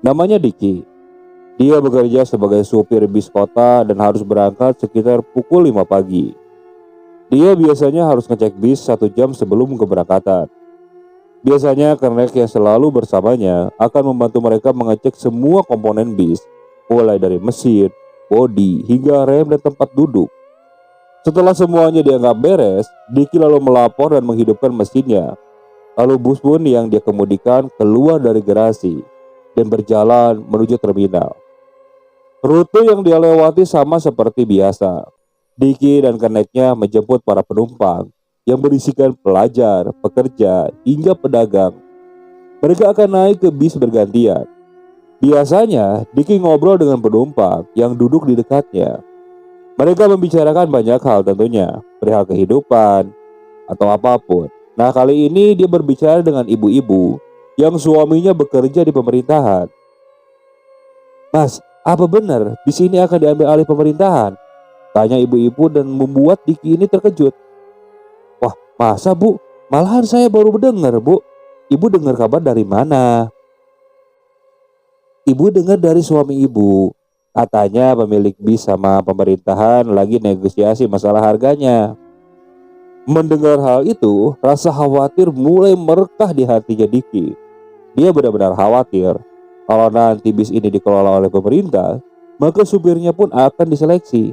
Namanya Diki. Dia bekerja sebagai supir bis kota dan harus berangkat sekitar pukul 5 pagi. Dia biasanya harus ngecek bis 1 jam sebelum keberangkatan. Biasanya kernet yang selalu bersamanya akan membantu mereka mengecek semua komponen bis, mulai dari mesin, bodi, hingga rem dan tempat duduk. Setelah semuanya dianggap beres, Diki lalu melapor dan menghidupkan mesinnya. Lalu bus pun yang dia kemudikan keluar dari garasi dan berjalan menuju terminal. Rute yang dia lewati sama seperti biasa. Diki dan keneknya menjemput para penumpang yang berisikan pelajar, pekerja, hingga pedagang. Mereka akan naik ke bis bergantian. Biasanya, Diki ngobrol dengan penumpang yang duduk di dekatnya. Mereka membicarakan banyak hal tentunya, perihal kehidupan atau apapun. Nah, kali ini dia berbicara dengan ibu-ibu yang suaminya bekerja di pemerintahan. "Mas, apa benar bis ini akan diambil alih pemerintahan?" tanya ibu-ibu dan membuat Diki ini terkejut. "Wah, masa bu? Malahan saya baru mendengar bu. Ibu dengar kabar dari mana?" "Ibu dengar dari suami ibu. Katanya pemilik bis sama pemerintahan lagi negosiasi masalah harganya." Mendengar hal itu, rasa khawatir mulai merekah di hatinya Diki. Dia benar-benar khawatir kalau nanti bis ini dikelola oleh pemerintah, maka supirnya pun akan diseleksi.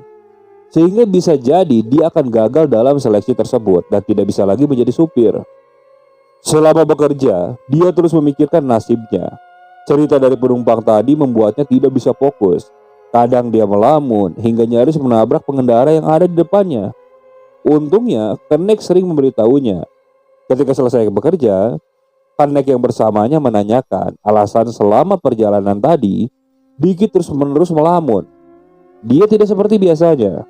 Sehingga bisa jadi dia akan gagal dalam seleksi tersebut dan tidak bisa lagi menjadi supir. Selama bekerja, dia terus memikirkan nasibnya. Cerita dari penumpang tadi membuatnya tidak bisa fokus. Kadang dia melamun hingga nyaris menabrak pengendara yang ada di depannya. Untungnya, Kenek sering memberitahunya. Ketika selesai bekerja, Kenek yang bersamanya menanyakan alasan selama perjalanan tadi, Diki terus-menerus melamun. Dia tidak seperti biasanya.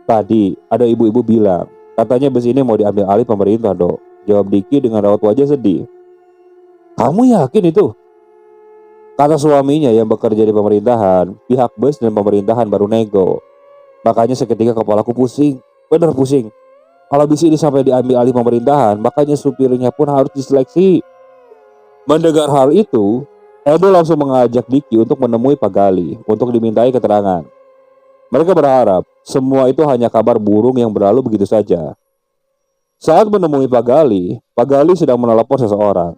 "Tadi ada ibu-ibu bilang, katanya bus ini mau diambil alih pemerintah, Dok," jawab Diki dengan raut wajah sedih. "Kamu yakin itu?" Kata suaminya yang bekerja di pemerintahan. Pihak bus dan pemerintahan baru nego. Makanya seketika kepalaku pusing, bener pusing. Kalau bis ini sampai diambil alih pemerintahan, makanya supirnya pun harus diseleksi. Mendengar hal itu, Edo langsung mengajak Diki untuk menemui Pak Gali untuk dimintai keterangan. Mereka berharap semua itu hanya kabar burung yang berlalu begitu saja. Saat menemui Pak Gali sedang menelepon seseorang.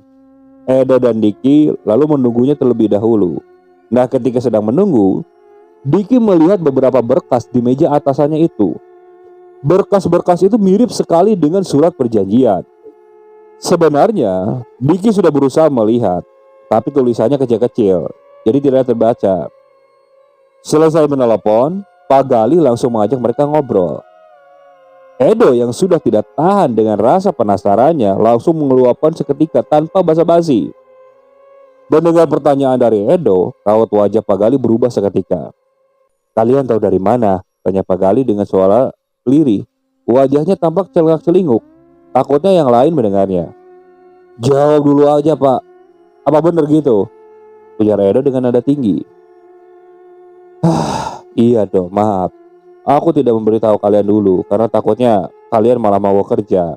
Edo dan Diki lalu menunggunya terlebih dahulu. Nah, ketika sedang menunggu, Diki melihat beberapa berkas di meja atasannya itu. Berkas-berkas itu mirip sekali dengan surat perjanjian. Sebenarnya, Diki sudah berusaha melihat, tapi tulisannya kecil-kecil, jadi tidak terbaca. Selesai menelepon, Pak Gali langsung mengajak mereka ngobrol. Edo yang sudah tidak tahan dengan rasa penasarannya langsung mengeluapkan seketika tanpa basa-basi. Mendengar pertanyaan dari Edo, raut wajah Pak Gali berubah seketika. "Kalian tahu dari mana?" tanya Pak Gali dengan suara lirih. Wajahnya tampak celingak-celinguk, takutnya yang lain mendengarnya. "Jawab dulu aja, Pak. Apa benar gitu?" ujar Edo dengan nada tinggi. "Iya dong, maaf. Aku tidak memberitahu kalian dulu karena takutnya kalian malah mau kerja.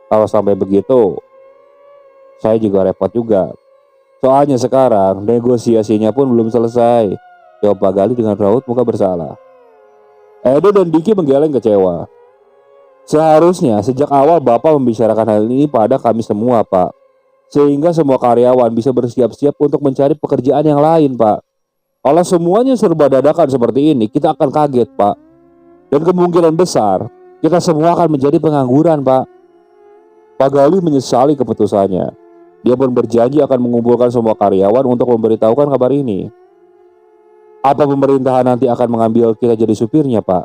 Kalau sampai begitu, saya juga repot juga. Soalnya sekarang negosiasinya pun belum selesai," jawab Pak Gali dengan raut muka bersalah. Edo dan Diki menggeleng kecewa. "Seharusnya sejak awal Bapak membicarakan hal ini pada kami semua, Pak. Sehingga semua karyawan bisa bersiap-siap untuk mencari pekerjaan yang lain, Pak. Kalau semuanya serba dadakan seperti ini, kita akan kaget, Pak. Dan kemungkinan besar, kita semua akan menjadi pengangguran, Pak." Pak Gali menyesali keputusannya. Dia pun berjanji akan mengumpulkan semua karyawan untuk memberitahukan kabar ini. "Apa pemerintahan nanti akan mengambil kita jadi supirnya, Pak?"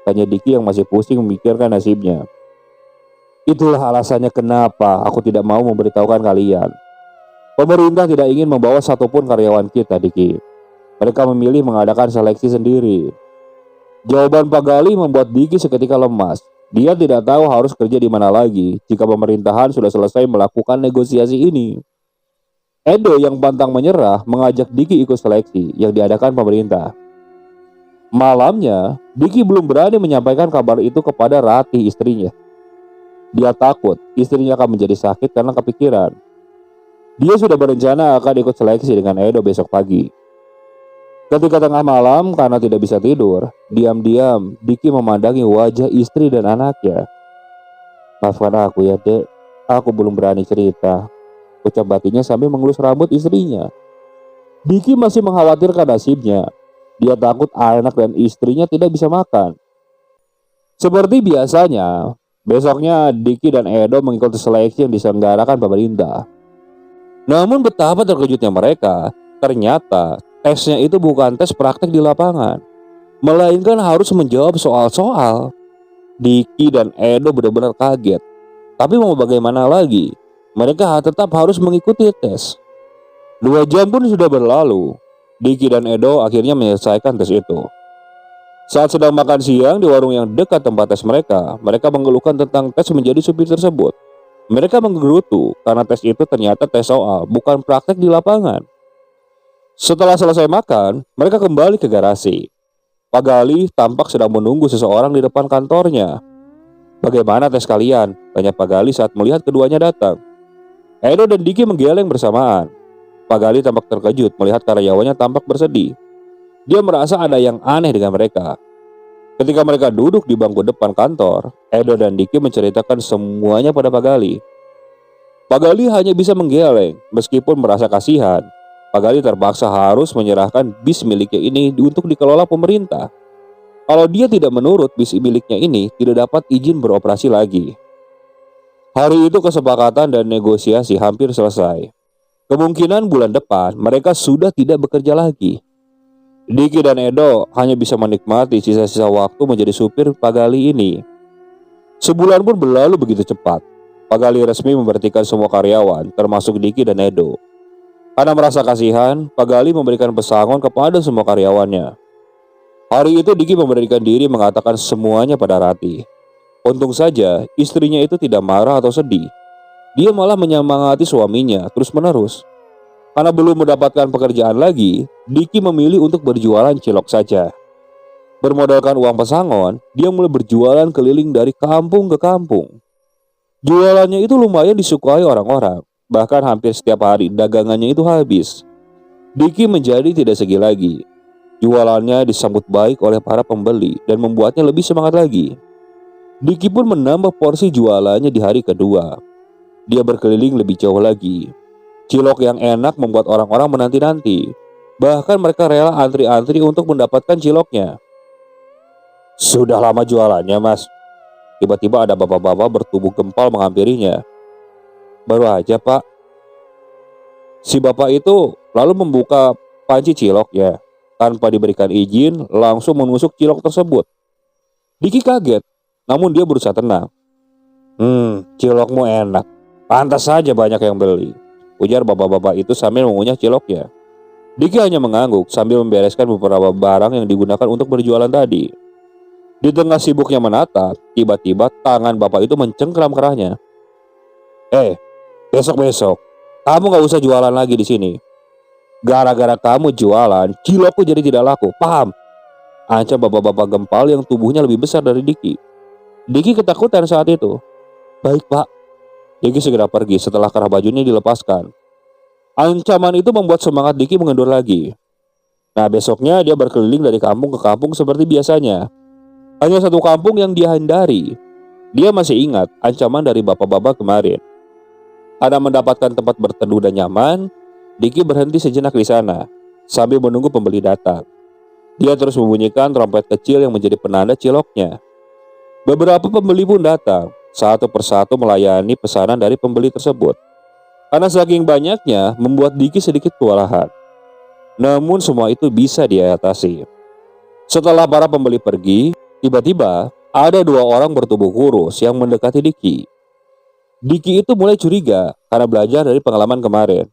tanya Diki yang masih pusing memikirkan nasibnya. "Itulah alasannya kenapa aku tidak mau memberitahukan kalian. Pemerintah tidak ingin membawa satupun karyawan kita, Diki. Mereka memilih mengadakan seleksi sendiri." Jawaban Pak Gali membuat Diki seketika lemas. Dia tidak tahu harus kerja di mana lagi jika pemerintahan sudah selesai melakukan negosiasi ini. Edo yang pantang menyerah mengajak Diki ikut seleksi yang diadakan pemerintah. Malamnya, Diki belum berani menyampaikan kabar itu kepada Ratih, istrinya. Dia takut istrinya akan menjadi sakit karena kepikiran. Dia sudah berencana akan ikut seleksi dengan Edo besok pagi. Ketika tengah malam karena tidak bisa tidur, diam-diam Diki memandangi wajah istri dan anaknya. "Maafkan aku ya dek, aku belum berani cerita," ucap Bakinya sambil mengelus rambut istrinya. Diki masih mengkhawatirkan nasibnya. Dia takut anak dan istrinya tidak bisa makan. Seperti biasanya, besoknya Diki dan Edo mengikuti seleksi yang diselenggarakan pemerintah. Namun betapa terkejutnya mereka, ternyata tesnya itu bukan tes praktek di lapangan, melainkan harus menjawab soal-soal. Diki dan Edo benar-benar kaget. Tapi mau bagaimana lagi, mereka tetap harus mengikuti tes. 2 jam pun sudah berlalu. Diki dan Edo akhirnya menyelesaikan tes itu. Saat sedang makan siang di warung yang dekat tempat tes mereka mengeluhkan tentang tes menjadi supir tersebut. Mereka menggerutu karena tes itu ternyata tes soal, bukan praktek di lapangan. Setelah selesai makan, mereka kembali ke garasi. Pak Gali tampak sedang menunggu seseorang di depan kantornya. "Bagaimana tes kalian?" tanya Pak Gali saat melihat keduanya datang. Edo dan Diki menggeleng bersamaan. Pak Gali tampak terkejut melihat karyawannya tampak bersedih. Dia merasa ada yang aneh dengan mereka. Ketika mereka duduk di bangku depan kantor, Edo dan Diki menceritakan semuanya pada Pak Gali. Pak Gali hanya bisa menggeleng meskipun merasa kasihan. Pak Gali terpaksa harus menyerahkan bis miliknya ini untuk dikelola pemerintah. Kalau dia tidak menurut, bis miliknya ini tidak dapat izin beroperasi lagi. Hari itu kesepakatan dan negosiasi hampir selesai. Kemungkinan bulan depan mereka sudah tidak bekerja lagi. Diki dan Edo hanya bisa menikmati sisa-sisa waktu menjadi supir Pak Gali ini. Sebulan pun berlalu begitu cepat. Pak Gali resmi memberhentikan semua karyawan, termasuk Diki dan Edo. Karena merasa kasihan, Pak Gali memberikan pesangon kepada semua karyawannya. Hari itu Diki memberikan diri mengatakan semuanya pada Rati. Untung saja istrinya itu tidak marah atau sedih. Dia malah menyemangati suaminya terus-menerus. Karena belum mendapatkan pekerjaan lagi, Diki memilih untuk berjualan cilok saja. Bermodalkan uang pesangon, dia mulai berjualan keliling dari kampung ke kampung. Jualannya itu lumayan disukai orang-orang, bahkan hampir setiap hari dagangannya itu habis. Diki menjadi tidak segi lagi. Jualannya disambut baik oleh para pembeli dan membuatnya lebih semangat lagi. Diki pun menambah porsi jualannya di hari kedua. Dia berkeliling lebih jauh lagi. Cilok yang enak membuat orang-orang menanti-nanti. Bahkan mereka rela antri-antri untuk mendapatkan ciloknya. "Sudah lama jualannya, Mas?" Tiba-tiba ada bapak-bapak bertubuh gempal menghampirinya. "Baru aja, Pak." Si bapak itu lalu membuka panci ciloknya. Tanpa diberikan izin, langsung menusuk cilok tersebut. Diki kaget, namun dia berusaha tenang. Cilokmu enak. Pantas saja banyak yang beli," ujar bapak-bapak itu sambil mengunyah ciloknya. Diki hanya mengangguk sambil membereskan beberapa barang yang digunakan untuk berjualan tadi. Di tengah sibuknya menatap, tiba-tiba tangan bapak itu mencengkram kerahnya. Besok-besok kamu gak usah jualan lagi di sini. Gara-gara kamu jualan, cilokku jadi tidak laku, paham?" Ancam bapak-bapak gempal yang tubuhnya lebih besar dari Diki. Diki ketakutan saat itu. "Baik, Pak." Diki segera pergi setelah kerah bajunya dilepaskan. Ancaman itu membuat semangat Diki mengendur lagi. Nah, besoknya dia berkeliling dari kampung ke kampung seperti biasanya. Hanya satu kampung yang dia hindari. Dia masih ingat ancaman dari bapak-bapak kemarin. Karena mendapatkan tempat berteduh dan nyaman, Diki berhenti sejenak di sana sambil menunggu pembeli datang. Dia terus membunyikan trompet kecil yang menjadi penanda ciloknya. Beberapa pembeli pun datang, satu persatu melayani pesanan dari pembeli tersebut. Karena saking banyaknya membuat Diki sedikit kewalahan. Namun semua itu bisa diatasi. Setelah para pembeli pergi, tiba-tiba ada 2 orang bertubuh kurus yang mendekati Diki. Diki itu mulai curiga karena belajar dari pengalaman kemarin.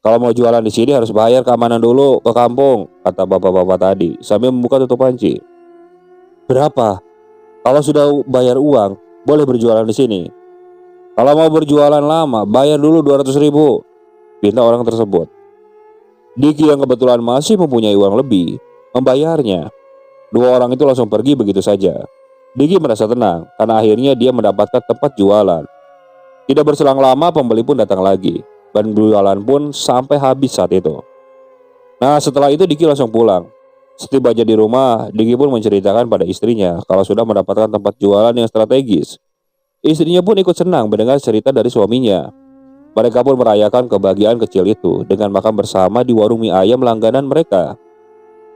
Kalau mau jualan di sini harus bayar keamanan dulu ke kampung," kata bapak-bapak tadi sambil membuka tutup panci. "Berapa? Kalau sudah bayar uang, boleh berjualan di sini. Kalau mau berjualan lama, bayar dulu 200.000, pinta orang tersebut. Diki yang kebetulan masih mempunyai uang lebih, membayarnya. 2 orang itu langsung pergi begitu saja. Diki merasa tenang karena akhirnya dia mendapatkan tempat jualan. Tidak berselang lama pembeli pun datang lagi. Ban jualan pun sampai habis saat itu. Nah, setelah itu Diki langsung pulang. Setibanya di rumah, Diki pun menceritakan pada istrinya kalau sudah mendapatkan tempat jualan yang strategis. Istrinya pun ikut senang mendengar cerita dari suaminya. Mereka pun merayakan kebahagiaan kecil itu dengan makan bersama di warung mie ayam langganan mereka.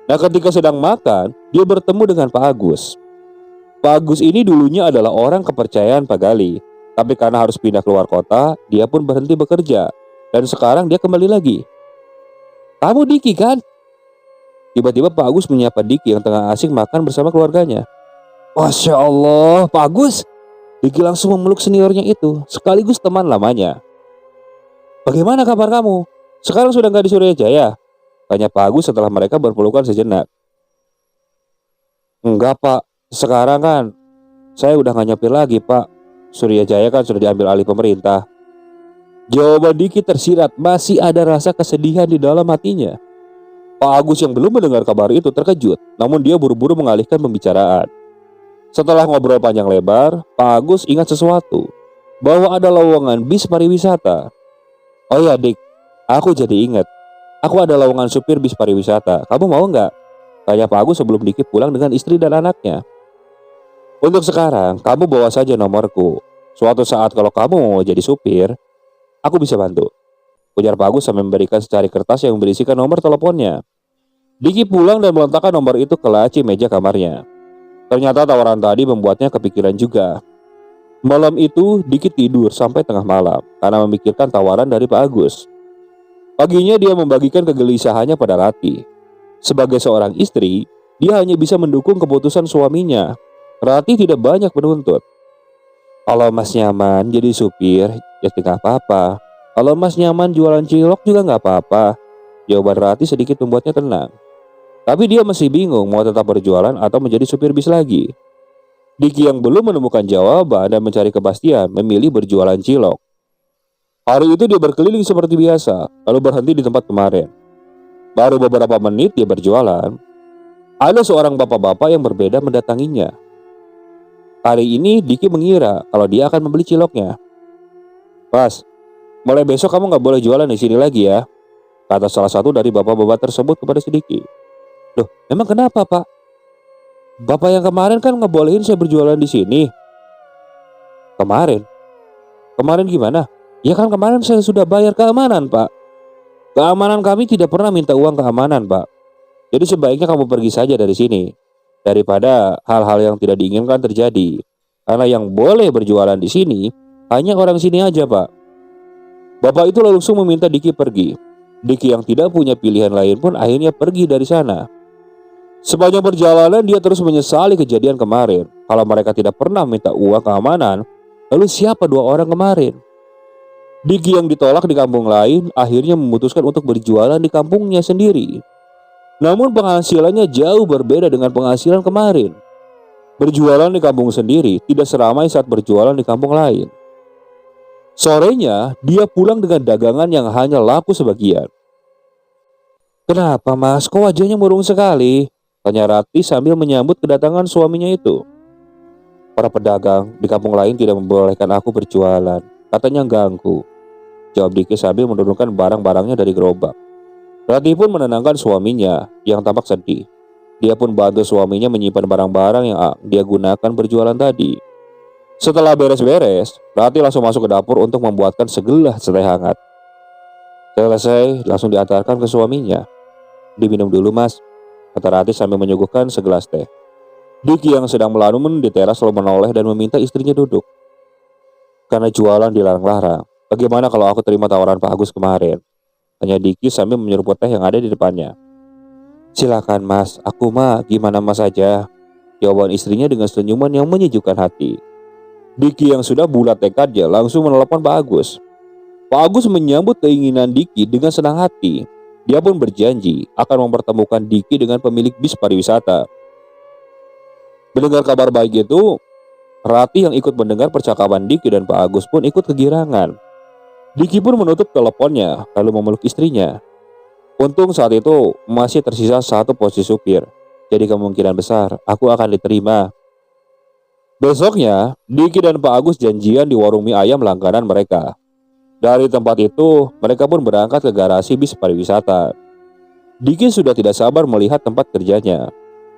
Nah, ketika sedang makan, dia bertemu dengan Pak Agus. Pak Agus ini dulunya adalah orang kepercayaan Pak Gali. Tapi karena harus pindah keluar kota, dia pun berhenti bekerja. Dan sekarang dia kembali lagi. "Kamu Diki kan?" Tiba-tiba Pak Agus menyapa Diki yang tengah asik makan bersama keluarganya. "Masya Allah, Pak Agus!" Diki langsung memeluk seniornya itu, sekaligus teman lamanya. "Bagaimana kabar kamu? Sekarang sudah nggak di Suryajaya?" tanya Pak Agus setelah mereka berpelukan sejenak. "Enggak Pak, sekarang kan saya udah nggak nyopir lagi Pak. Suryajaya kan sudah diambil alih pemerintah." Jawaban Diki tersirat, masih ada rasa kesedihan di dalam hatinya. Pak Agus yang belum mendengar kabar itu terkejut, namun dia buru-buru mengalihkan pembicaraan. Setelah ngobrol panjang lebar, Pak Agus ingat sesuatu, bahwa ada lowongan bis pariwisata. "Oh ya Dik, aku jadi ingat. Aku ada lowongan supir bis pariwisata. Kamu mau nggak?" tanya Pak Agus sebelum Diki pulang dengan istri dan anaknya. "Untuk sekarang, kamu bawa saja nomorku. Suatu saat kalau kamu mau jadi supir, aku bisa bantu," ujar Pak Agus sambil memberikan secari kertas yang berisikan nomor teleponnya. Diki pulang dan meletakkan nomor itu ke laci meja kamarnya. Ternyata tawaran tadi membuatnya kepikiran juga. Malam itu Diki tidur sampai tengah malam karena memikirkan tawaran dari Pak Agus. Paginya dia membagikan kegelisahannya pada Rati. Sebagai seorang istri, dia hanya bisa mendukung keputusan suaminya. Rati tidak banyak menuntut. "Kalau Mas nyaman jadi supir, ya tidak apa-apa. Kalau Mas nyaman jualan cilok juga nggak apa-apa." Jawaban Rati sedikit membuatnya tenang. Tapi dia masih bingung mau tetap berjualan atau menjadi supir bis lagi. Diki yang belum menemukan jawaban dan mencari kepastian memilih berjualan cilok. Hari itu dia berkeliling seperti biasa, lalu berhenti di tempat kemarin. Baru beberapa menit dia berjualan, ada seorang bapak-bapak yang berbeda mendatanginya. Hari ini Diki mengira kalau dia akan membeli ciloknya. "Mas, mulai besok kamu nggak boleh jualan di sini lagi ya," kata salah satu dari bapak-bapak tersebut kepada si Diki. "Loh, emang kenapa Pak? Bapak yang kemarin kan ngebolehin saya berjualan di sini." "Kemarin? Kemarin gimana?" "Ya kan kemarin saya sudah bayar keamanan Pak. Keamanan kami tidak pernah minta uang keamanan Pak. Jadi sebaiknya kamu pergi saja dari sini, daripada hal-hal yang tidak diinginkan terjadi. Karena yang boleh berjualan di sini hanya orang sini aja Pak." Bapak itu langsung meminta Diki pergi. Diki yang tidak punya pilihan lain pun akhirnya pergi dari sana. Sepanjang perjalanan dia terus menyesali kejadian kemarin. Kalau mereka tidak pernah minta uang keamanan, lalu siapa dua orang kemarin? Diki yang ditolak di kampung lain akhirnya memutuskan untuk berjualan di kampungnya sendiri. Namun penghasilannya jauh berbeda dengan penghasilan kemarin. Berjualan di kampung sendiri tidak seramai saat berjualan di kampung lain. Sorenya dia pulang dengan dagangan yang hanya laku sebagian. "Kenapa Mas, kok wajahnya murung sekali?" tanya Rati sambil menyambut kedatangan suaminya itu. "Para pedagang di kampung lain tidak membolehkan aku berjualan, katanya ganggu," jawab Diki sambil menurunkan barang-barangnya dari gerobak. Rati pun menenangkan suaminya yang tampak sedih. Dia pun bantu suaminya menyimpan barang-barang yang dia gunakan berjualan tadi. Setelah beres-beres, Rati langsung masuk ke dapur untuk membuatkan segelas teh hangat. Selesai, langsung diantarkan ke suaminya. "Diminum dulu Mas," kata Rati sambil menyuguhkan segelas teh. Diki yang sedang melamun di teras lalu menoleh dan meminta istrinya duduk. "Karena jualan dilarang-larang, bagaimana kalau aku terima tawaran Pak Agus kemarin?" tanya Diki sambil menyeruput teh yang ada di depannya. "Silakan Mas, aku mah gimana Mas aja," jawaban istrinya dengan senyuman yang menyejukkan hati. Diki yang sudah bulat tekadnya langsung menelepon Pak Agus. Pak Agus menyambut keinginan Diki dengan senang hati. Dia pun berjanji akan mempertemukan Diki dengan pemilik bis pariwisata. Mendengar kabar baik itu, Rati yang ikut mendengar percakapan Diki dan Pak Agus pun ikut kegirangan. Diki pun menutup teleponnya lalu memeluk istrinya. Untung saat itu masih tersisa satu posisi supir, jadi kemungkinan besar aku akan diterima. Besoknya, Diki dan Pak Agus janjian di warung mie ayam langganan mereka. Dari tempat itu, mereka pun berangkat ke garasi bis pariwisata. Diki sudah tidak sabar melihat tempat kerjanya.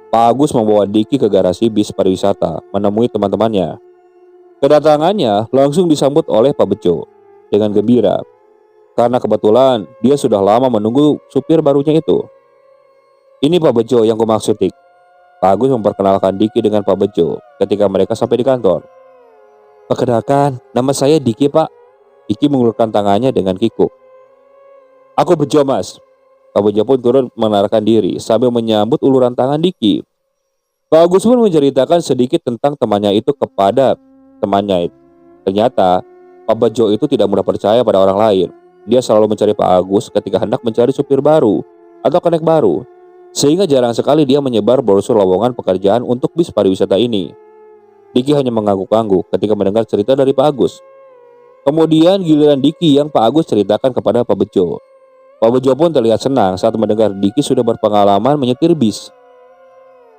Pak Agus membawa Diki ke garasi bis pariwisata menemui teman-temannya. Kedatangannya langsung disambut oleh Pak Bejo dengan gembira, karena kebetulan dia sudah lama menunggu supir barunya itu. Ini Pak Bejo yang kumaksud, Dik. Pak Agus memperkenalkan Diki dengan Pak Bejo ketika mereka sampai di kantor. Perkenalkan, nama saya Diki, Pak. Diki mengulurkan tangannya dengan kikuk. Aku Bejo, Mas. Pak Bejo pun turun menarikkan diri sambil menyambut uluran tangan Diki. Pak Agus pun menceritakan sedikit tentang temannya itu kepada temannya. Ternyata Pak Bejo itu tidak mudah percaya pada orang lain. Dia selalu mencari Pak Agus ketika hendak mencari supir baru atau konek baru, sehingga jarang sekali dia menyebar brosur lowongan pekerjaan untuk bis pariwisata ini. Diki hanya mengangguk-angguk ketika mendengar cerita dari Pak Agus. Kemudian giliran Diki yang Pak Agus ceritakan kepada Pak Bejo. Pak Bejo pun terlihat senang saat mendengar Diki sudah berpengalaman menyetir bis.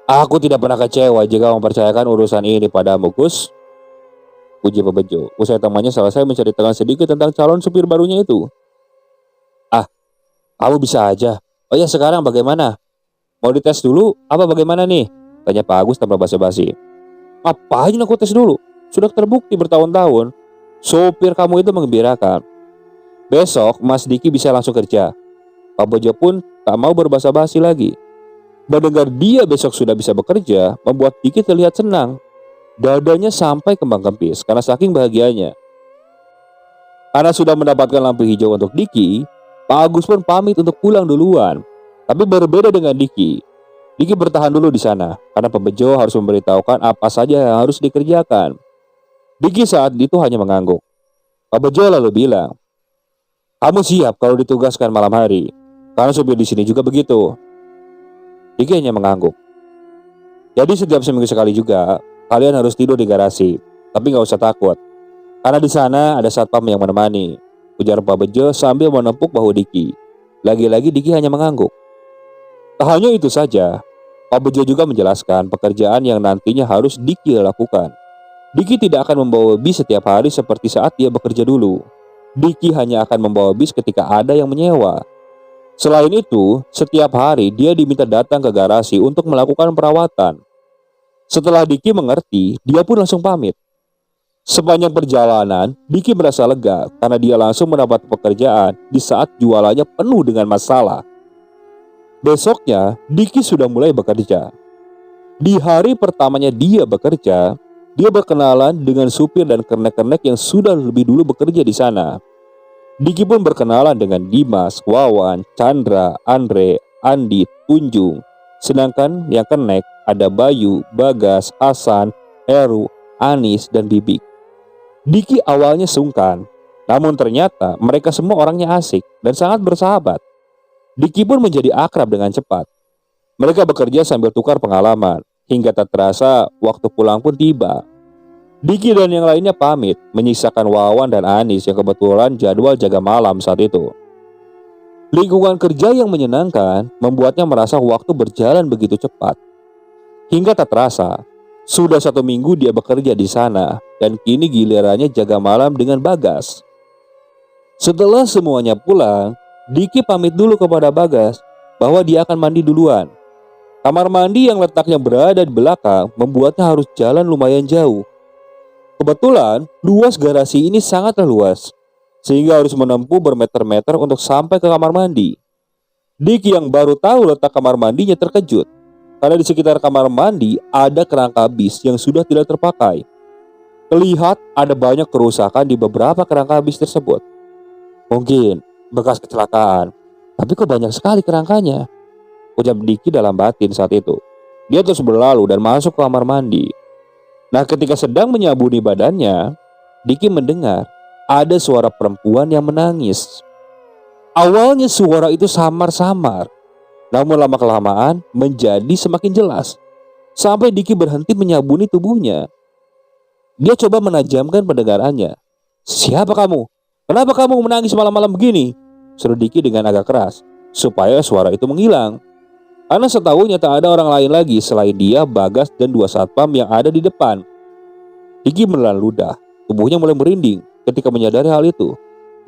Aku tidak pernah kecewa jika mempercayakan urusan ini padamu, Gus, puji Pak Bejo. Usai temannya selesai menceritakan sedikit tentang calon supir barunya itu. Ah, kamu bisa aja. Oh ya, sekarang bagaimana? Mau dites dulu apa bagaimana nih? Tanya Pak Agus tanpa basa-basi. Ngapain aku tes dulu? Sudah terbukti bertahun-tahun sopir kamu itu menggembirakan. Besok Mas Diki bisa langsung kerja. Pak Bejo pun tak mau berbasa-basi lagi. Mendengar dia besok sudah bisa bekerja membuat Diki terlihat senang. Dadanya sampai kembang kempis karena saking bahagianya. Karena sudah mendapatkan lampu hijau untuk Diki, Pak Agus pun pamit untuk pulang duluan. Tapi berbeda dengan Diki. Diki bertahan dulu di sana karena Pak Bejo harus memberitahukan apa saja yang harus dikerjakan. Diki saat itu hanya mengangguk. Pak Bejo lalu bilang, kamu siap kalau ditugaskan malam hari, karena supir di sini juga begitu. Diki hanya mengangguk. Jadi setiap seminggu sekali juga kalian harus tidur di garasi, tapi nggak usah takut, karena di sana ada satpam yang menemani, ujar Pak Bejo sambil menepuk bahu Diki. Lagi-lagi Diki hanya mengangguk. Tak hanya itu saja, Pak Bejo juga menjelaskan pekerjaan yang nantinya harus Diki lakukan. Diki tidak akan membawa bis setiap hari seperti saat dia bekerja dulu. Diki hanya akan membawa bis ketika ada yang menyewa. Selain itu, setiap hari dia diminta datang ke garasi untuk melakukan perawatan. Setelah Diki mengerti, dia pun langsung pamit. Sepanjang perjalanan, Diki merasa lega karena dia langsung mendapat pekerjaan di saat jualannya penuh dengan masalah. Besoknya, Diki sudah mulai bekerja. Di hari pertamanya dia bekerja, dia berkenalan dengan supir dan kernek-kernek yang sudah lebih dulu bekerja di sana. Diki pun berkenalan dengan Dimas, Wawan, Chandra, Andre, Andi, Tunjung. Sedangkan yang kernek ada Bayu, Bagas, Hasan, Heru, Anis, dan Bibik. Diki awalnya sungkan, namun ternyata mereka semua orangnya asik dan sangat bersahabat. Diki pun menjadi akrab dengan cepat. Mereka bekerja sambil tukar pengalaman, hingga tak terasa waktu pulang pun tiba. Diki dan yang lainnya pamit, menyisakan Wawan dan Anis yang kebetulan jadwal jaga malam saat itu. Lingkungan kerja yang menyenangkan membuatnya merasa waktu berjalan begitu cepat. Hingga tak terasa, sudah 1 minggu dia bekerja di sana dan kini gilirannya jaga malam dengan Bagas. Setelah semuanya pulang, Diki pamit dulu kepada Bagas bahwa dia akan mandi duluan. Kamar mandi yang letaknya berada di belakang membuatnya harus jalan lumayan jauh. Kebetulan, luas garasi ini sangatlah luas, sehingga harus menempuh bermeter-meter untuk sampai ke kamar mandi. Diki yang baru tahu letak kamar mandinya terkejut, karena di sekitar kamar mandi ada kerangka bis yang sudah tidak terpakai. Terlihat ada banyak kerusakan di beberapa kerangka bis tersebut. Mungkin bekas kecelakaan, tapi kok banyak sekali kerangkanya, ucap Diki dalam batin saat itu. Dia terus berlalu dan masuk ke kamar mandi. Nah, ketika sedang menyabuni badannya, Diki mendengar ada suara perempuan yang menangis. Awalnya suara itu samar-samar, namun lama-kelamaan menjadi semakin jelas, sampai Diki berhenti menyabuni tubuhnya. Dia coba menajamkan pendengarannya. Siapa kamu? Kenapa kamu menangis malam-malam begini? Seru Diki dengan agak keras, supaya suara itu menghilang. Karena setahunya tak ada orang lain lagi selain dia, Bagas, dan 2 satpam yang ada di depan. Diki menelan ludah, tubuhnya mulai merinding ketika menyadari hal itu.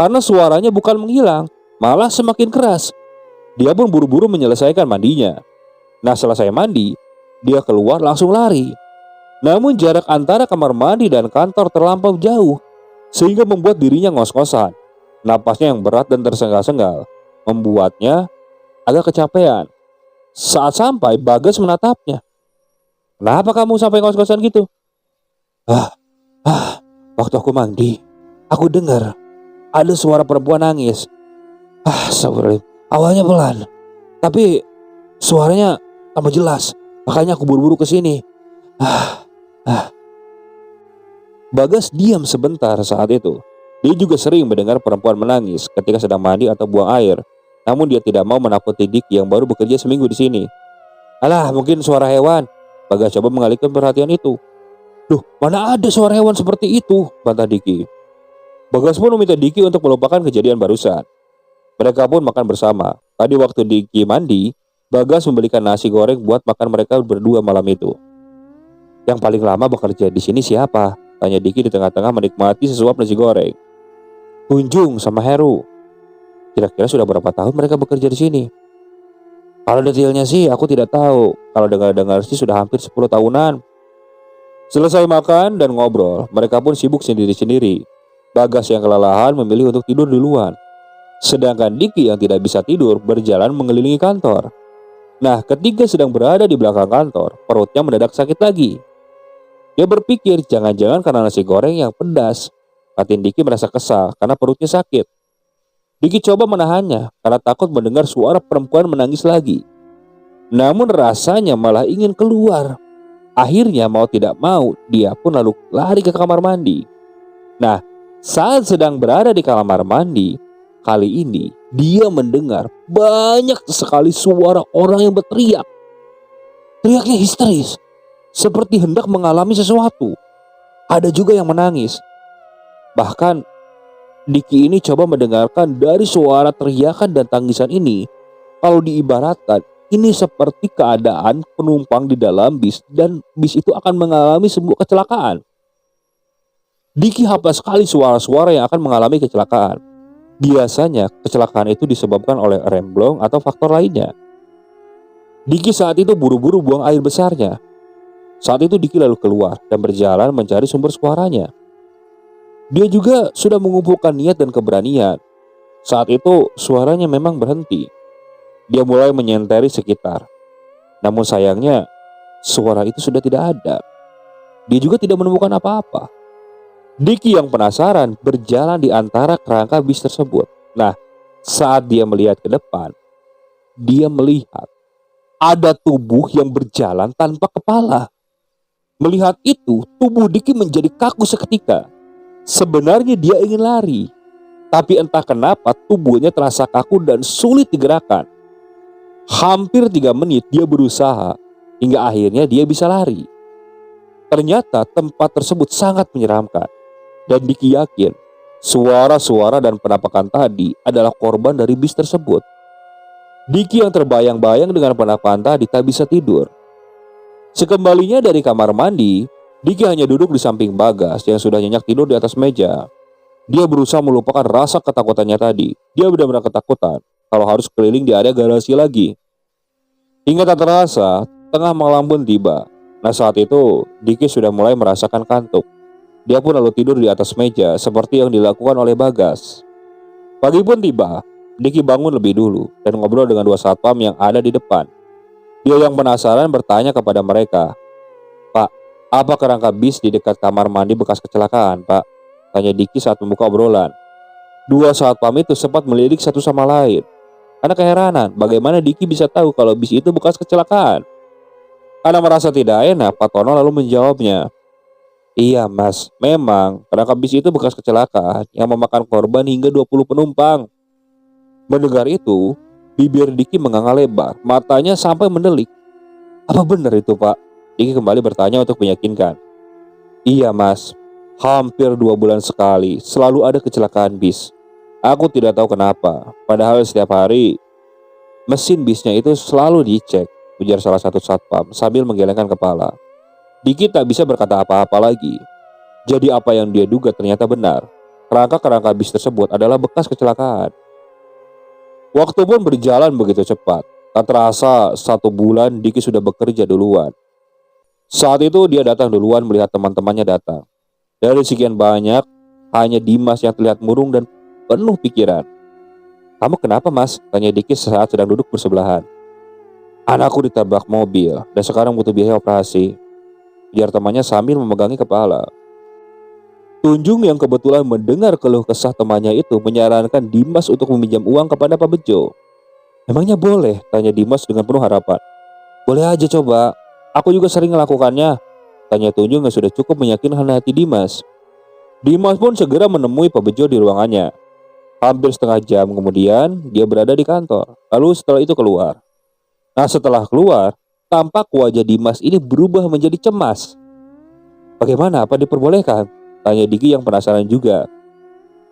karena suaranya bukan menghilang, malah semakin keras. Dia pun buru-buru menyelesaikan mandinya. Nah, selesai mandi, dia keluar langsung lari. Namun jarak antara kamar mandi dan kantor terlampau jauh, sehingga membuat dirinya ngos-ngosan. Napasnya yang berat dan tersengal-sengal membuatnya agak kecapean. Saat sampai, Bagas menatapnya. "Kenapa kamu sampai ngos-ngosan gitu?" Ah, waktu aku mandi, aku dengar ada suara perempuan nangis. Astagfirullah. Awalnya pelan, tapi suaranya tambah jelas. Makanya aku buru-buru ke sini. Bagas diam sebentar saat itu. Dia juga sering mendengar perempuan menangis ketika sedang mandi atau buang air. Namun dia tidak mau menakuti Diki yang baru bekerja seminggu di sini. Alah, mungkin suara hewan. Bagas coba mengalihkan perhatian itu. Duh, mana ada suara hewan seperti itu, bantah Diki. Bagas pun meminta Diki untuk melupakan kejadian barusan. Mereka pun makan bersama. Tadi waktu Diki mandi, Bagas membelikan nasi goreng buat makan mereka berdua malam itu. Yang paling lama bekerja di sini siapa? Tanya Diki di tengah-tengah menikmati sesuap nasi goreng. Kunjung sama Heru. Kira-kira sudah berapa tahun mereka bekerja di sini? Kalau detailnya sih aku tidak tahu. Kalau dengar-dengar sih sudah hampir 10 tahunan. Selesai makan dan ngobrol, mereka pun sibuk sendiri-sendiri. Bagas yang kelelahan memilih untuk tidur duluan. Sedangkan Diki yang tidak bisa tidur berjalan mengelilingi kantor. Nah, ketika sedang berada di belakang kantor, perutnya mendadak sakit lagi. Dia berpikir jangan-jangan karena nasi goreng yang pedas. Batin Diki merasa kesal karena perutnya sakit. Diki coba menahannya karena takut mendengar suara perempuan menangis lagi. Namun rasanya malah ingin keluar. Akhirnya mau tidak mau, dia pun lalu lari ke kamar mandi. Nah, saat sedang berada di kamar mandi, kali ini dia mendengar banyak sekali suara orang yang berteriak. Teriaknya histeris, seperti hendak mengalami sesuatu. Ada juga yang menangis. Bahkan Diki ini coba mendengarkan dari suara teriakan dan tangisan ini. Kalau diibaratkan, ini seperti keadaan penumpang di dalam bis dan bis itu akan mengalami sebuah kecelakaan. Diki hafal sekali suara-suara yang akan mengalami kecelakaan. Biasanya kecelakaan itu disebabkan oleh remblong atau faktor lainnya. Diki saat itu buru-buru buang air besarnya. Saat itu Diki lalu keluar dan berjalan mencari sumber suaranya. Dia juga sudah mengumpulkan niat dan keberanian. Saat itu suaranya memang berhenti. Dia mulai menyenteri sekitar. Namun sayangnya suara itu sudah tidak ada. Dia juga tidak menemukan apa-apa. Diki yang penasaran berjalan di antara kerangka bis tersebut. Nah, saat dia melihat ke depan, dia melihat ada tubuh yang berjalan tanpa kepala. Melihat itu, tubuh Diki menjadi kaku seketika. Sebenarnya dia ingin lari, tapi entah kenapa tubuhnya terasa kaku dan sulit digerakkan. Hampir 3 menit dia berusaha, hingga akhirnya dia bisa lari. Ternyata tempat tersebut sangat menyeramkan. Dan Diki yakin suara-suara dan penampakan tadi adalah korban dari bis tersebut. Diki yang terbayang-bayang dengan penampakan tadi tak bisa tidur. Sekembalinya dari kamar mandi, Diki hanya duduk di samping Bagas yang sudah nyenyak tidur di atas meja. Dia berusaha melupakan rasa ketakutannya tadi. Dia benar-benar ketakutan kalau harus keliling di area garasi lagi. Hingga tak terasa, tengah malam pun tiba. Nah, saat itu Diki sudah mulai merasakan kantuk. Dia pun lalu tidur di atas meja seperti yang dilakukan oleh Bagas. Pagi pun tiba. Diki bangun lebih dulu dan ngobrol dengan 2 satpam yang ada di depan. Dia yang penasaran bertanya kepada mereka, "Pak, apa kerangka bis di dekat kamar mandi bekas kecelakaan, Pak?" Tanya Diki saat membuka obrolan. 2 satpam itu sempat melirik satu sama lain. Karena keheranan bagaimana Diki bisa tahu kalau bis itu bekas kecelakaan. Karena merasa tidak enak, Pak Tono lalu menjawabnya, "Iya Mas, memang kerangka bis itu bekas kecelakaan yang memakan korban hingga 20 penumpang." Mendengar itu, bibir Diki menganga lebar, matanya sampai mendelik. "Apa benar itu Pak?" Diki kembali bertanya untuk meyakinkan. "Iya Mas, hampir 2 bulan sekali selalu ada kecelakaan bis. Aku tidak tahu kenapa, padahal setiap hari mesin bisnya itu selalu dicek," ujar salah satu satpam sambil menggelengkan kepala. Diki tak bisa berkata apa-apa lagi. Jadi apa yang dia duga ternyata benar. kerangka-kerangka bis tersebut adalah bekas kecelakaan. Waktu pun berjalan begitu cepat. Tak terasa 1 bulan Diki sudah bekerja duluan. Saat itu dia datang duluan melihat teman-temannya datang. Dari sekian banyak, hanya Dimas yang terlihat murung dan penuh pikiran. "Kamu kenapa, Mas?" tanya Diki saat sedang duduk bersebelahan. "Anakku ditabrak mobil dan sekarang butuh biaya operasi," ujar temannya sambil memegangi kepala. Tunjung yang kebetulan mendengar keluh kesah temannya itu menyarankan Dimas untuk meminjam uang kepada Pak Bejo. "Emangnya boleh?" tanya Dimas dengan penuh harapan. "Boleh aja coba. Aku juga sering melakukannya," tanya Tunjung yang sudah cukup meyakinkan hati Dimas. Dimas pun segera menemui Pak Bejo di ruangannya. Hampir setengah jam kemudian, dia berada di kantor. Lalu setelah itu keluar. Nah, setelah keluar, tampak wajah Dimas ini berubah menjadi cemas. "Bagaimana? Apa diperbolehkan?" tanya Diki yang penasaran juga.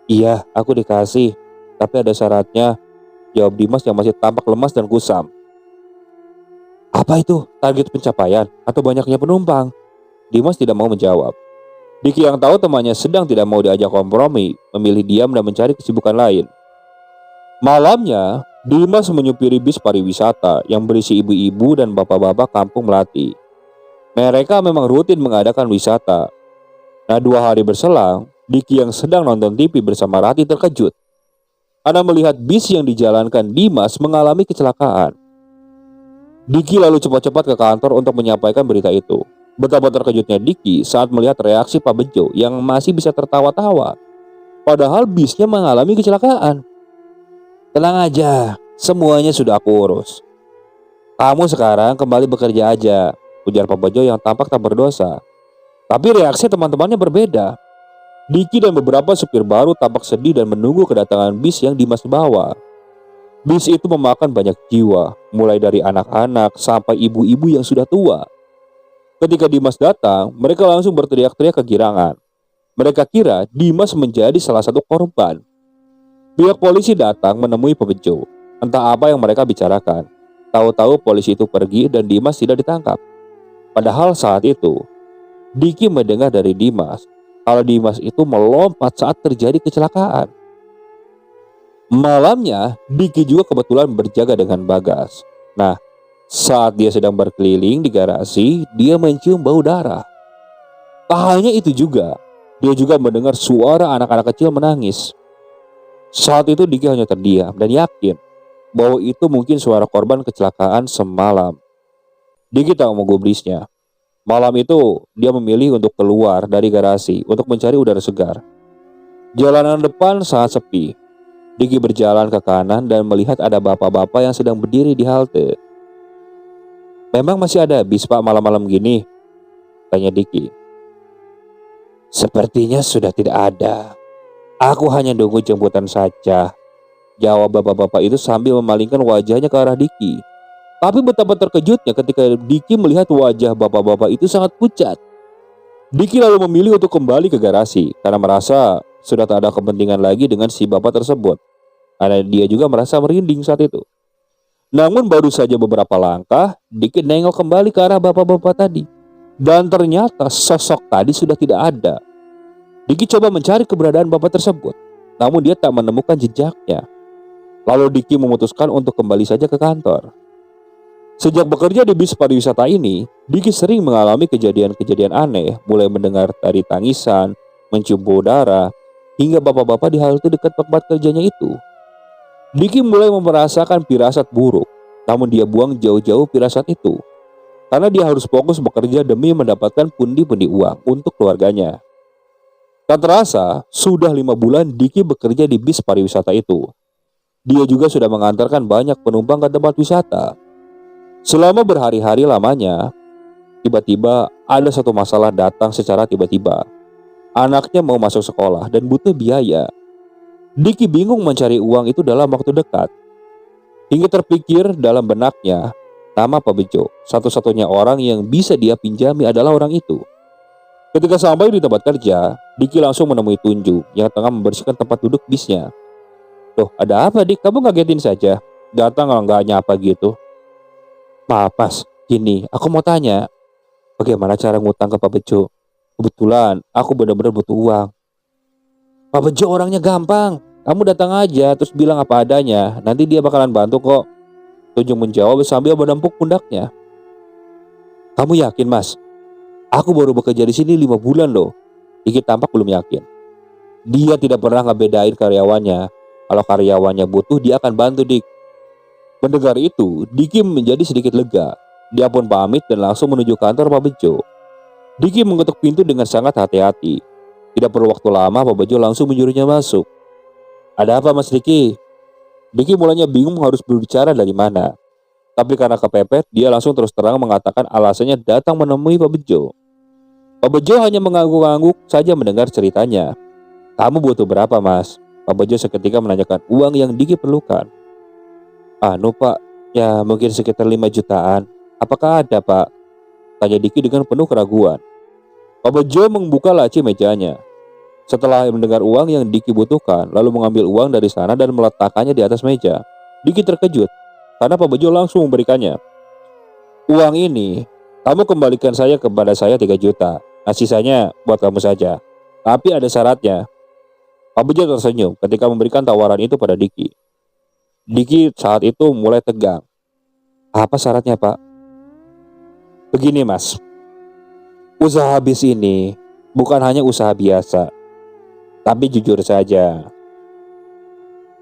"Iya, aku dikasih. Tapi ada syaratnya," jawab Dimas yang masih tampak lemas dan kusam. "Apa itu? Target pencapaian atau banyaknya penumpang?" Dimas tidak mau menjawab. Diki yang tahu temannya sedang tidak mau diajak kompromi, memilih diam dan mencari kesibukan lain. Malamnya, Dimas menyupiri bis pariwisata yang berisi ibu-ibu dan bapak-bapak kampung Melati. Mereka memang rutin mengadakan wisata. Nah, 2 hari berselang, Diki yang sedang nonton TV bersama Rati terkejut karena melihat bis yang dijalankan Dimas mengalami kecelakaan. Diki lalu cepat-cepat ke kantor untuk menyampaikan berita itu. Betapa terkejutnya Diki saat melihat reaksi Pak Bejo yang masih bisa tertawa-tawa, padahal bisnya mengalami kecelakaan. "Tenang aja, semuanya sudah aku urus. Kamu sekarang kembali bekerja aja," ujar Pak Bejo yang tampak tak berdosa. Tapi reaksi teman-temannya berbeda. Diki dan beberapa supir baru tampak sedih dan menunggu kedatangan bis yang Dimas bawa. Bis itu memakan banyak jiwa, mulai dari anak-anak sampai ibu-ibu yang sudah tua. Ketika Dimas datang, mereka langsung berteriak-teriak kegirangan. Mereka kira Dimas menjadi salah satu korban. Pihak polisi datang menemui Pak Bejo. Entah apa yang mereka bicarakan. Tahu-tahu polisi itu pergi dan Dimas tidak ditangkap. Padahal saat itu, Diki mendengar dari Dimas kalau Dimas itu melompat saat terjadi kecelakaan. Malamnya, Diki juga kebetulan berjaga dengan Bagas. Nah, saat dia sedang berkeliling di garasi, dia mencium bau darah. Tak hanya itu juga, dia juga mendengar suara anak-anak kecil menangis. Saat itu Diki hanya terdiam dan yakin bahwa itu mungkin suara korban kecelakaan semalam. Diki tak mau gubrisnya. Malam itu, dia memilih untuk keluar dari garasi untuk mencari udara segar. Jalanan depan sangat sepi. Diki berjalan ke kanan dan melihat ada bapak-bapak yang sedang berdiri di halte. "Memang masih ada bis, Pak, malam-malam gini?" tanya Diki. "Sepertinya sudah tidak ada. Aku hanya nunggu jemputan saja," jawab bapak-bapak itu sambil memalingkan wajahnya ke arah Diki. Tapi betapa terkejutnya ketika Diki melihat wajah bapak-bapak itu sangat pucat. Diki lalu memilih untuk kembali ke garasi karena merasa sudah tak ada kepentingan lagi dengan si bapak tersebut. Karena dia juga merasa merinding saat itu. Namun baru saja beberapa langkah, Diki nengok kembali ke arah bapak-bapak tadi. Dan ternyata sosok tadi sudah tidak ada. Diki coba mencari keberadaan bapak tersebut, namun dia tak menemukan jejaknya. Lalu Diki memutuskan untuk kembali saja ke kantor. Sejak bekerja di bis pariwisata ini, Diki sering mengalami kejadian-kejadian aneh, mulai mendengar tari tangisan, mencium bau darah, hingga bapak-bapak di halte dekat tempat kerjanya itu. Diki mulai merasakan firasat buruk, namun dia buang jauh-jauh firasat itu, karena dia harus fokus bekerja demi mendapatkan pundi-pundi uang untuk keluarganya. Tak terasa, sudah 5 bulan Diki bekerja di bis pariwisata itu. Dia juga sudah mengantarkan banyak penumpang ke tempat wisata. Selama berhari-hari lamanya, tiba-tiba ada satu masalah datang secara tiba-tiba. Anaknya mau masuk sekolah dan butuh biaya. Diki bingung mencari uang itu dalam waktu dekat. Hingga terpikir dalam benaknya, nama Pak Bejo, satu-satunya orang yang bisa dia pinjami adalah orang itu. Ketika sampai di tempat kerja, Diki langsung menemui Tunju yang tengah membersihkan tempat duduk bisnya. "Loh, ada apa, Dik? Kamu ngagetin saja. Datang nggak nyapa gitu." "Maaf, Mas. Gini, aku mau tanya, bagaimana cara ngutang ke Pak Bejo? Kebetulan aku benar-benar butuh uang." Pak Bejo orangnya gampang. Kamu datang aja terus bilang apa adanya. Nanti dia bakalan bantu kok. Tunjung menjawab sambil menempuk pundaknya. Kamu yakin, Mas? Aku baru bekerja di sini 5 bulan loh. Diki tampak belum yakin. Dia tidak pernah ngebedain karyawannya. Kalau karyawannya butuh, dia akan bantu, Dik. Mendengar itu, Diki menjadi sedikit lega. Dia pun pamit dan langsung menuju kantor Pak Bejo. Diki mengetuk pintu dengan sangat hati-hati. Tidak perlu waktu lama, Pak Bejo langsung menyuruhnya masuk. Ada apa, Mas Diki? Diki mulanya bingung harus berbicara dari mana. Tapi karena kepepet, dia langsung terus terang mengatakan alasannya datang menemui Pak Bejo. Pak Bejo hanya mengangguk-angguk saja mendengar ceritanya. Kamu butuh berapa, Mas? Pak Bejo seketika menanyakan uang yang Diki perlukan. Anu Pak, ya mungkin sekitar 5 jutaan. Apakah ada, Pak? Tanya Diki dengan penuh keraguan. Pak Bejo membuka laci mejanya. Setelah mendengar uang yang Diki butuhkan, lalu mengambil uang dari sana dan meletakkannya di atas meja. Diki terkejut karena Pak Bejo langsung memberikannya. Uang ini, kamu kembalikan saya kepada saya 3 juta. Nah, sisanya buat kamu saja. Tapi ada syaratnya. Pak Bejo tersenyum ketika memberikan tawaran itu pada Diki. Diki saat itu mulai tegang. Apa syaratnya, Pak? Begini, Mas. Usaha bis ini bukan hanya usaha biasa. Tapi jujur saja.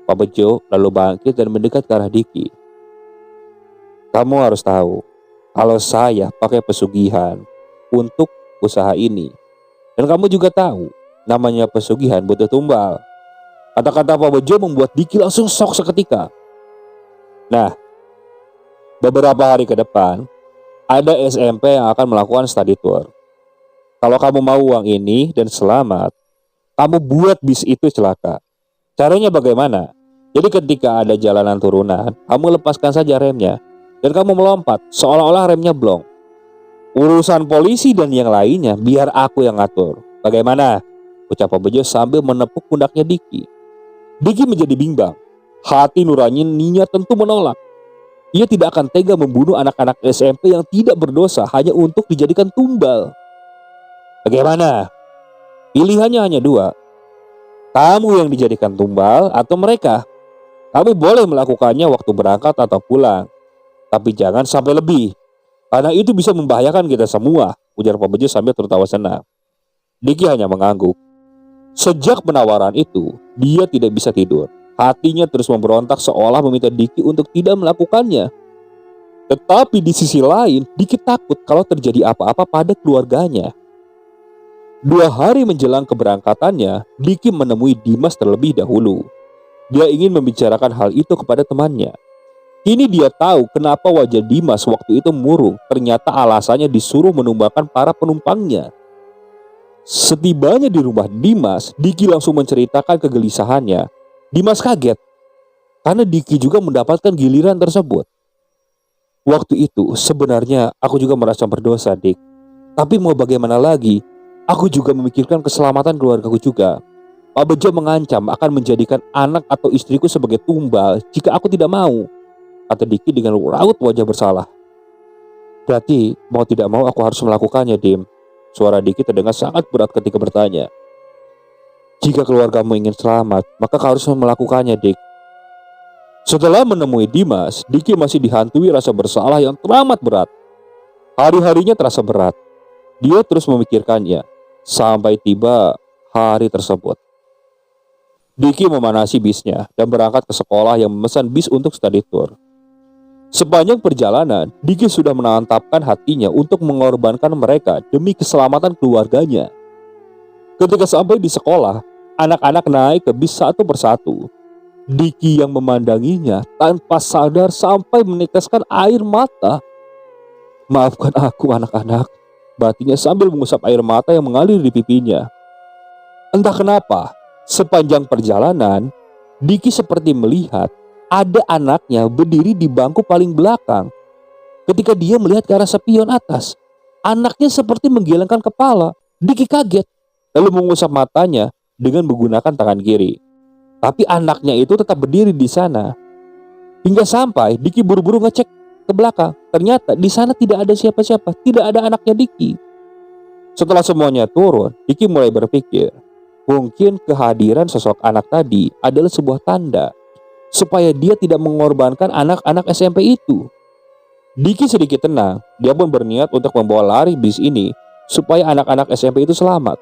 Pak Bejo lalu bangkit dan mendekat ke arah Diki. Kamu harus tahu, kalau saya pakai pesugihan untuk usaha ini. Dan kamu juga tahu, namanya pesugihan butuh tumbal. Kata-kata Pak Bejo membuat Diki langsung shock seketika. Nah, beberapa hari ke depan, ada SMP yang akan melakukan study tour. Kalau kamu mau uang ini dan selamat, kamu buat bis itu celaka. Caranya bagaimana? Jadi ketika ada jalanan turunan, kamu lepaskan saja remnya. Dan kamu melompat, seolah-olah remnya blong. Urusan polisi dan yang lainnya, biar aku yang ngatur. Bagaimana? Ucap Pak Bejo sambil menepuk pundaknya Diki. Diki menjadi bimbang. Hati nuraninya tentu menolak. Ia tidak akan tega membunuh anak-anak SMP yang tidak berdosa hanya untuk dijadikan tumbal. Bagaimana? Pilihannya hanya 2. Kamu yang dijadikan tumbal atau mereka. Kamu boleh melakukannya waktu berangkat atau pulang. Tapi jangan sampai lebih. Karena itu bisa membahayakan kita semua, ujar Pak Bejo sambil tertawa senang. Diki hanya mengangguk. Sejak penawaran itu, dia tidak bisa tidur. Hatinya terus memberontak seolah meminta Diki untuk tidak melakukannya. Tetapi di sisi lain, Diki takut kalau terjadi apa-apa pada keluarganya. 2 hari menjelang keberangkatannya, Diki menemui Dimas terlebih dahulu. Dia ingin membicarakan hal itu kepada temannya. Kini dia tahu kenapa wajah Dimas waktu itu murung. Ternyata alasannya disuruh menumbalkan para penumpangnya. Setibanya di rumah Dimas, Diki langsung menceritakan kegelisahannya. Dimas kaget karena Diki juga mendapatkan giliran tersebut. Waktu itu sebenarnya aku juga merasa berdosa, Dik. Tapi mau bagaimana lagi? Aku juga memikirkan keselamatan keluargaku juga. Pak Bejo mengancam akan menjadikan anak atau istriku sebagai tumbal jika aku tidak mau, kata Diki dengan raut wajah bersalah. Berarti mau tidak mau aku harus melakukannya, Dim. Suara Diki terdengar sangat berat ketika bertanya. Jika keluargamu ingin selamat, maka kau harus melakukannya, Dik. Setelah menemui Dimas, Diki masih dihantui rasa bersalah yang teramat berat. Hari-harinya terasa berat. Dia terus memikirkannya sampai tiba hari tersebut. Diki memanasi bisnya dan berangkat ke sekolah yang memesan bis untuk study tour. Sepanjang perjalanan, Diki sudah menantapkan hatinya untuk mengorbankan mereka demi keselamatan keluarganya. Ketika sampai di sekolah, anak-anak naik ke bis satu persatu. Diki yang memandanginya tanpa sadar sampai meneteskan air mata. Maafkan aku anak-anak, batinya sambil mengusap air mata yang mengalir di pipinya. Entah kenapa, sepanjang perjalanan, Diki seperti melihat ada anaknya berdiri di bangku paling belakang. Ketika dia melihat ke arah spion atas, anaknya seperti menggelengkan kepala. Diki kaget, lalu mengusap matanya dengan menggunakan tangan kiri. Tapi anaknya itu tetap berdiri di sana. Hingga sampai Diki buru-buru ngecek ke belakang. Ternyata di sana tidak ada siapa-siapa, tidak ada anaknya Diki. Setelah semuanya turun, Diki mulai berpikir, Mungkin kehadiran sosok anak tadi adalah sebuah tanda supaya dia tidak mengorbankan anak-anak SMP itu. Diki sedikit tenang, dia pun berniat untuk membawa lari bis ini supaya anak-anak SMP itu selamat.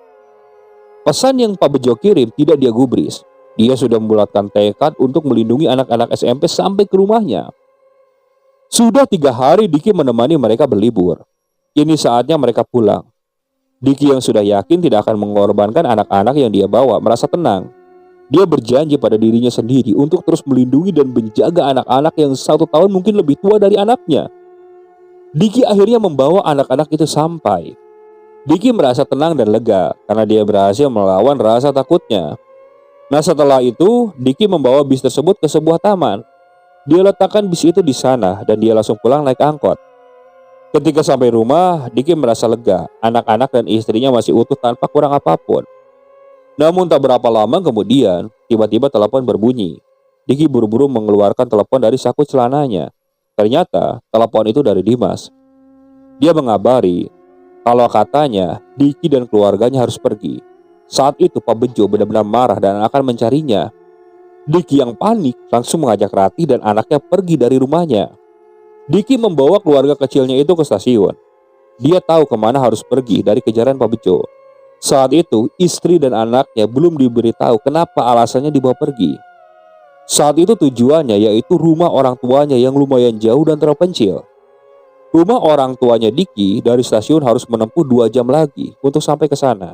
Pesan yang Pak Bejo kirim tidak dia gubris. Dia sudah membulatkan tekad untuk melindungi anak-anak SMP sampai ke rumahnya. Sudah 3 hari Diki menemani mereka berlibur. Kini saatnya mereka pulang. Diki yang sudah yakin tidak akan mengorbankan anak-anak yang dia bawa merasa tenang. Dia berjanji pada dirinya sendiri untuk terus melindungi dan menjaga anak-anak yang 1 tahun mungkin lebih tua dari anaknya. Diki akhirnya membawa anak-anak itu sampai. Diki merasa tenang dan lega karena dia berhasil melawan rasa takutnya. Nah, setelah itu Diki membawa bis tersebut ke sebuah taman. Dia letakkan bis itu di sana dan dia langsung pulang naik angkot. Ketika sampai rumah, Diki merasa lega. Anak-anak dan istrinya masih utuh tanpa kurang apapun. Namun tak berapa lama kemudian, tiba-tiba telepon berbunyi. Diki buru-buru mengeluarkan telepon dari saku celananya. Ternyata telepon itu dari Dimas. Dia mengabari kalau katanya Diki dan keluarganya harus pergi. Saat itu Pak Bejo benar-benar marah dan akan mencarinya. Diki yang panik langsung mengajak Ratih dan anaknya pergi dari rumahnya. Diki membawa keluarga kecilnya itu ke stasiun. Dia tahu kemana harus pergi dari kejaran Pak Bejo. Saat itu istri dan anaknya belum diberitahu kenapa alasannya dibawa pergi. Saat itu tujuannya yaitu rumah orang tuanya yang lumayan jauh dan terpencil. Rumah orang tuanya Diki dari stasiun harus menempuh 2 jam lagi untuk sampai ke sana.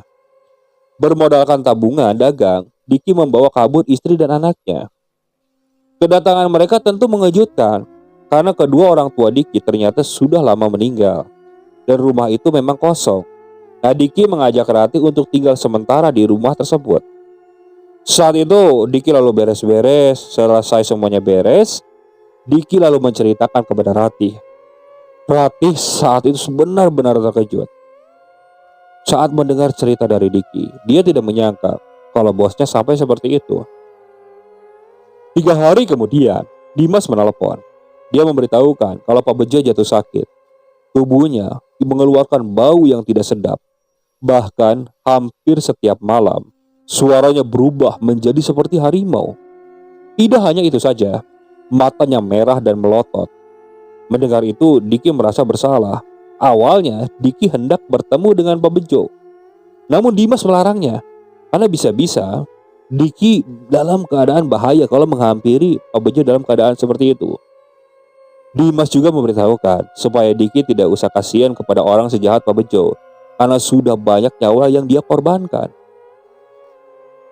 Bermodalkan tabungan dagang, Diki membawa kabur istri dan anaknya. Kedatangan mereka tentu mengejutkan karena kedua orang tua Diki ternyata sudah lama meninggal dan rumah itu memang kosong. Nah, Diki mengajak Ratih untuk tinggal sementara di rumah tersebut. Saat itu Diki lalu beres-beres. Selesai semuanya beres, Diki lalu menceritakan kepada Ratih. Ratih saat itu benar-benar terkejut saat mendengar cerita dari Diki. Dia tidak menyangka kalau bosnya sampai seperti itu. 3 hari kemudian Dimas menelepon. Dia memberitahukan kalau Pak Bejo jatuh sakit. Tubuhnya mengeluarkan bau yang tidak sedap. Bahkan hampir setiap malam suaranya berubah menjadi seperti harimau. Tidak hanya itu saja, matanya merah dan melotot. Mendengar itu, Diki merasa bersalah. Awalnya, Diki hendak bertemu dengan Pak Bejo. Namun Dimas melarangnya, karena bisa-bisa Diki dalam keadaan bahaya kalau menghampiri Pak Bejo dalam keadaan seperti itu. Dimas juga memberitahukan supaya Diki tidak usah kasihan kepada orang sejahat Pak Bejo, karena sudah banyak nyawa yang dia korbankan.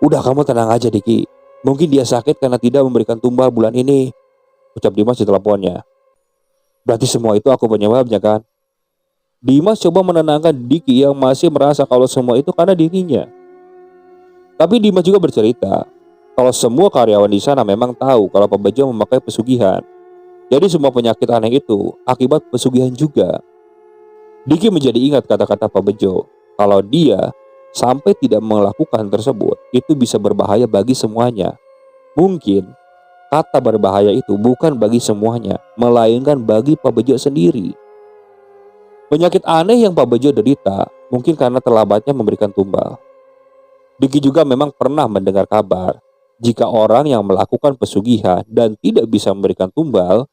Udah, kamu tenang aja Diki. Mungkin dia sakit karena tidak memberikan tumbal bulan ini, ucap Dimas di teleponnya. Berarti semua itu aku penyebabnya kan? Dimas coba menenangkan Diki yang masih merasa kalau semua itu karena dirinya. Tapi Dimas juga bercerita kalau semua karyawan di sana memang tahu kalau Pak Bejo memakai pesugihan. Jadi semua penyakit aneh itu akibat pesugihan juga. Diki menjadi ingat kata-kata Pak Bejo kalau dia sampai tidak melakukan tersebut, itu bisa berbahaya bagi semuanya. Mungkin kata berbahaya itu bukan bagi semuanya, melainkan bagi Pak Bejo sendiri. Penyakit aneh yang Pak Bejo derita mungkin karena terlambatnya memberikan tumbal. Diki juga memang pernah mendengar kabar jika orang yang melakukan pesugihan dan tidak bisa memberikan tumbal,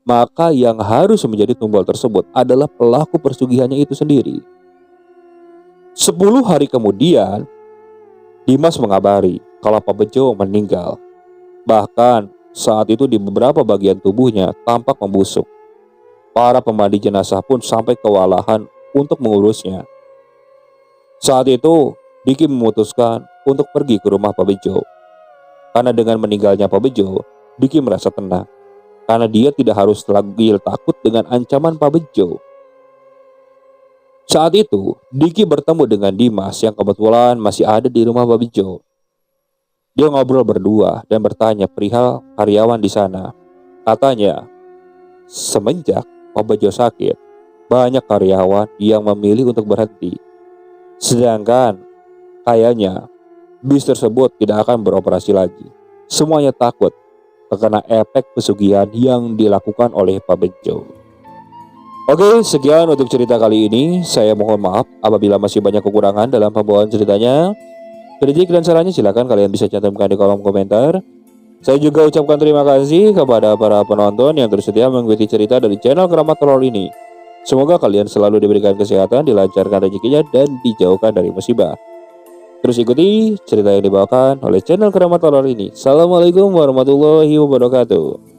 maka yang harus menjadi tumbal tersebut adalah pelaku pesugihannya itu sendiri. 10 hari kemudian, Dimas mengabari kalau Pak Bejo meninggal. Bahkan saat itu di beberapa bagian tubuhnya tampak membusuk. Para pemandi jenazah pun sampai kewalahan untuk mengurusnya. Saat itu, Diki memutuskan untuk pergi ke rumah Pak Bejo. Karena dengan meninggalnya Pak Bejo, Diki merasa tenang. Karena dia tidak harus lagi takut dengan ancaman Pak Bejo. Saat itu, Diki bertemu dengan Dimas yang kebetulan masih ada di rumah Pak Bejo. Dia ngobrol berdua dan bertanya perihal karyawan di sana. Katanya, semenjak Pak Bejo sakit, banyak karyawan yang memilih untuk berhenti. Sedangkan kayaknya bis tersebut tidak akan beroperasi lagi. Semuanya takut terkena efek pesugihan yang dilakukan oleh Pak Bejo. Oke, sekian untuk cerita kali ini. Saya mohon maaf apabila masih banyak kekurangan dalam pembawaan ceritanya. Kritik dan sarannya silahkan kalian bisa cantumkan di kolom komentar. Saya juga ucapkan terima kasih kepada para penonton yang terus setia mengikuti cerita dari channel Keramat Horor ini. Semoga kalian selalu diberikan kesehatan, dilancarkan rezekinya, dan dijauhkan dari musibah. Terus ikuti cerita yang dibawakan oleh channel Keramat Horor ini. Assalamualaikum warahmatullahi wabarakatuh.